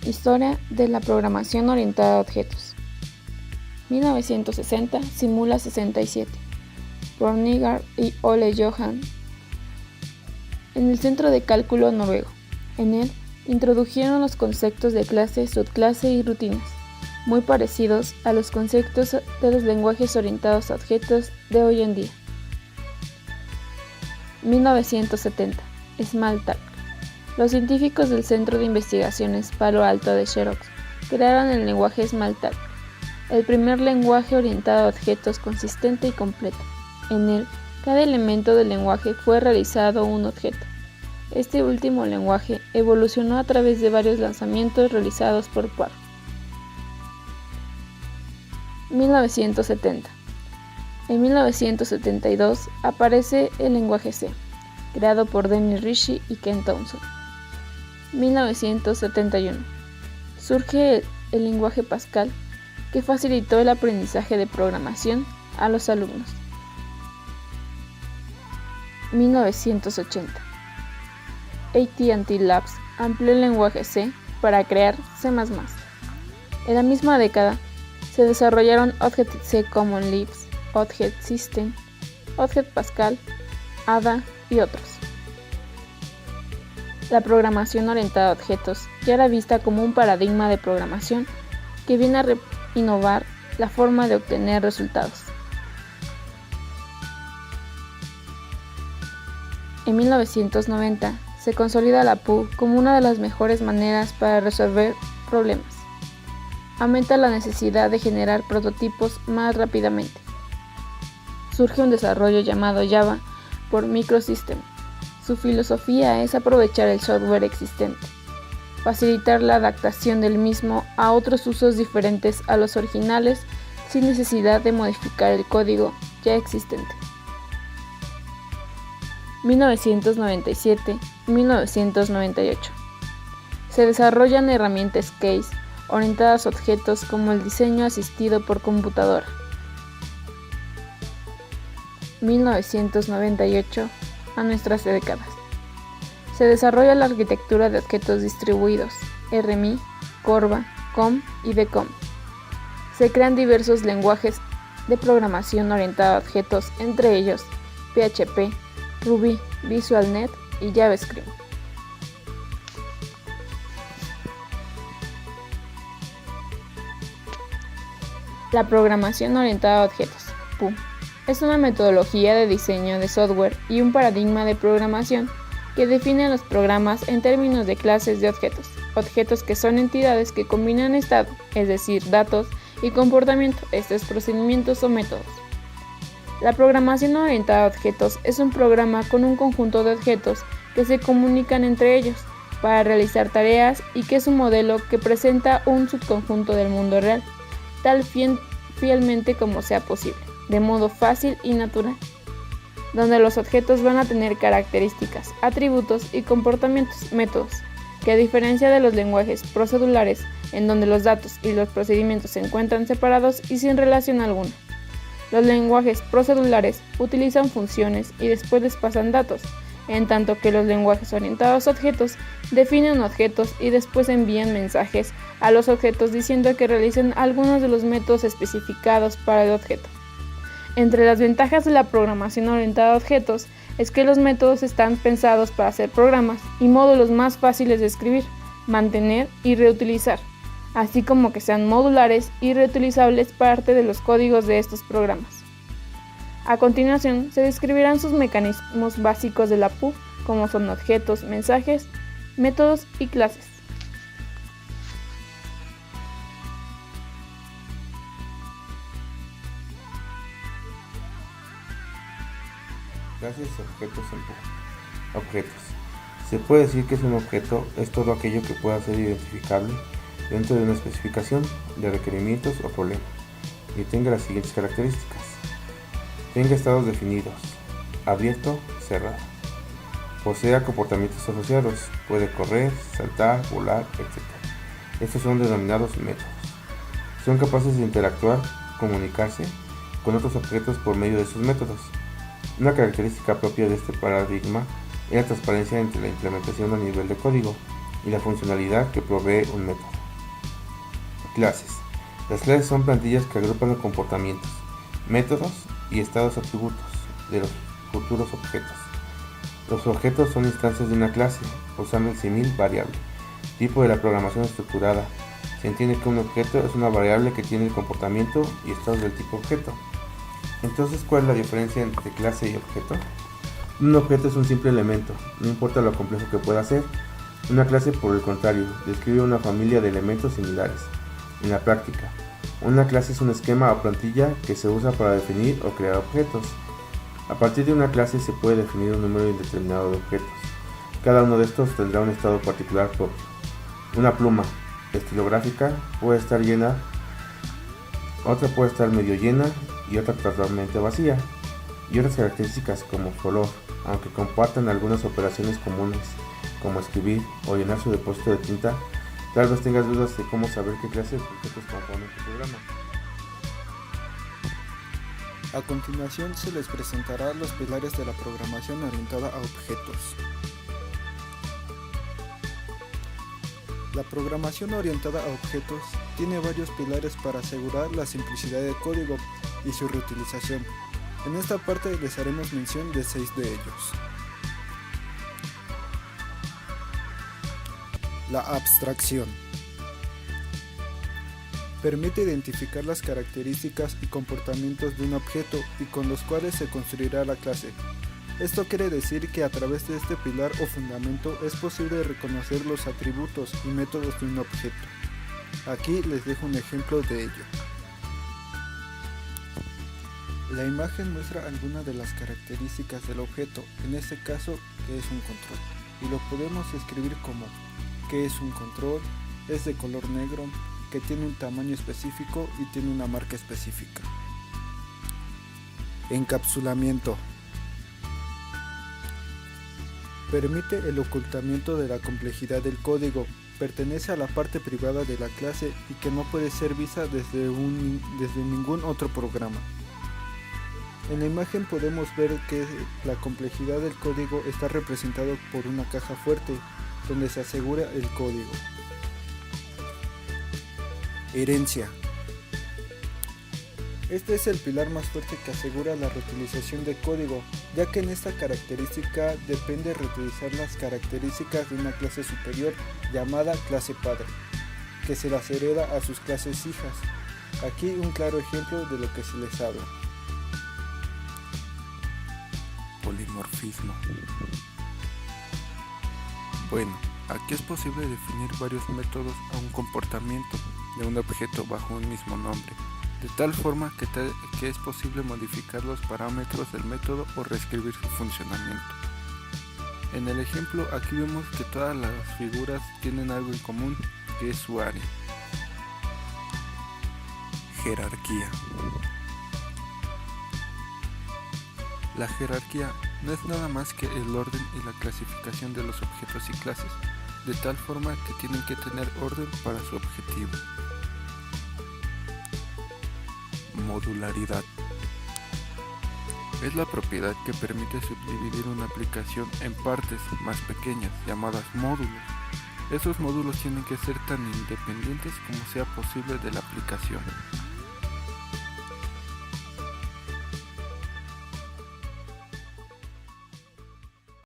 Historia de la programación orientada a objetos. 1960 Simula 67. Por Nygaard y Ole Johan. En el Centro de Cálculo noruego. En él introdujeron los conceptos de clase, subclase y rutinas, muy parecidos a los conceptos de los lenguajes orientados a objetos de hoy en día. 1970 Smalltalk. Los científicos del Centro de Investigaciones Palo Alto de Xerox crearon el lenguaje Smalltalk, el primer lenguaje orientado a objetos consistente y completo. En él, cada elemento del lenguaje fue realizado un objeto. Este último lenguaje evolucionó a través de varios lanzamientos realizados por PAR. 1970. En 1972 aparece el lenguaje C, creado por Dennis Ritchie y Ken Thompson. 1971. Surge el lenguaje Pascal, que facilitó el aprendizaje de programación a los alumnos. 1980. AT&T Labs amplió el lenguaje C para crear C++. En la misma década, se desarrollaron Objective-C Common Lisp, Object System, Object Pascal, Ada y otros. La programación orientada a objetos ya era vista como un paradigma de programación que viene a innovar la forma de obtener resultados. En 1990 se consolida la PU como una de las mejores maneras para resolver problemas. Aumenta la necesidad de generar prototipos más rápidamente. Surge un desarrollo llamado Java por Microsystem. Su filosofía es aprovechar el software existente, facilitar la adaptación del mismo a otros usos diferentes a los originales sin necesidad de modificar el código ya existente. 1997-1998. Se desarrollan herramientas CASE orientadas a objetos como el diseño asistido por computadora. 1998 a nuestras décadas. Se desarrolla la arquitectura de objetos distribuidos, RMI, Corba, COM y DCOM. Se crean diversos lenguajes de programación orientada a objetos, entre ellos PHP, Ruby, VisualNet y JavaScript. La programación orientada a objetos, PU, es una metodología de diseño de software y un paradigma de programación que define los programas en términos de clases de objetos, objetos que son entidades que combinan estado, es decir, datos, y comportamiento, estos procedimientos o métodos. La programación orientada a objetos es un programa con un conjunto de objetos que se comunican entre ellos para realizar tareas y que es un modelo que presenta un subconjunto del mundo real, tal fielmente como sea posible, de modo fácil y natural, donde los objetos van a tener características, atributos y comportamientos, métodos, que a diferencia de los lenguajes procedurales, en donde los datos y los procedimientos se encuentran separados y sin relación alguna. Los lenguajes procedurales utilizan funciones y después les pasan datos, en tanto que los lenguajes orientados a objetos definen objetos y después envían mensajes a los objetos diciendo que realicen algunos de los métodos especificados para el objeto. Entre las ventajas de la programación orientada a objetos es que los métodos están pensados para hacer programas y módulos más fáciles de escribir, mantener y reutilizar, así como que sean modulares y reutilizables parte de los códigos de estos programas. A continuación, se describirán sus mecanismos básicos de la PU, como son objetos, mensajes, métodos y clases. Clases, objetos en PU. Objetos. Se puede decir que es un objeto es todo aquello que pueda ser identificable dentro de una especificación de requerimientos o problemas y tenga las siguientes características. Tenga estados definidos, abierto, cerrado. Posea comportamientos asociados, puede correr, saltar, volar, etc. Estos son denominados métodos. Son capaces de interactuar, comunicarse con otros objetos por medio de sus métodos. Una característica propia de este paradigma es la transparencia entre la implementación a nivel de código y la funcionalidad que provee un método. Clases. Las clases son plantillas que agrupan los comportamientos, métodos y estados atributos de los futuros objetos. Los objetos son instancias de una clase, usando el símil variable. Tipo de la programación estructurada. Se entiende que un objeto es una variable que tiene el comportamiento y estados del tipo objeto. Entonces, ¿cuál es la diferencia entre clase y objeto? Un objeto es un simple elemento, no importa lo complejo que pueda ser. Una clase, por el contrario, describe una familia de elementos similares. En la práctica, una clase es un esquema o plantilla que se usa para definir o crear objetos. A partir de una clase se puede definir un número indeterminado de objetos. Cada uno de estos tendrá un estado particular propio. Una pluma estilográfica puede estar llena, otra puede estar medio llena y otra totalmente vacía. Y otras características como su olor, aunque compartan algunas operaciones comunes como escribir o llenar su depósito de tinta, tal vez tengas dudas de cómo saber qué clase de objetos componen tu programa. A continuación se les presentará los pilares de la programación orientada a objetos. La programación orientada a objetos tiene varios pilares para asegurar la simplicidad del código y su reutilización. En esta parte les haremos mención de 6 de ellos. La abstracción. Permite identificar las características y comportamientos de un objeto y con los cuales se construirá la clase. Esto quiere decir que a través de este pilar o fundamento es posible reconocer los atributos y métodos de un objeto. Aquí les dejo un ejemplo de ello. La imagen muestra algunas de las características del objeto, en este caso que es un control, y lo podemos escribir como que es un control, es de color negro, que tiene un tamaño específico y tiene una marca específica. Encapsulamiento. Permite el ocultamiento de la complejidad del código, pertenece a la parte privada de la clase y que no puede ser vista desde ningún otro programa. En la imagen podemos ver que la complejidad del código está representado por una caja fuerte, donde se asegura el código. Herencia. Este es el pilar más fuerte que asegura la reutilización de código, ya que en esta característica depende reutilizar las características de una clase superior llamada clase padre, que se las hereda a sus clases hijas. Aquí un claro ejemplo de lo que se les habla. Polimorfismo. Bueno, aquí es posible definir varios métodos a un comportamiento de un objeto bajo un mismo nombre, de tal forma que es posible modificar los parámetros del método o reescribir su funcionamiento. En el ejemplo aquí vemos que todas las figuras tienen algo en común, que es su área. Jerarquía. La jerarquía no es nada más que el orden y la clasificación de los objetos y clases, de tal forma que tienen que tener orden para su objetivo. Modularidad. Es la propiedad que permite subdividir una aplicación en partes más pequeñas, llamadas módulos. Esos módulos tienen que ser tan independientes como sea posible de la aplicación.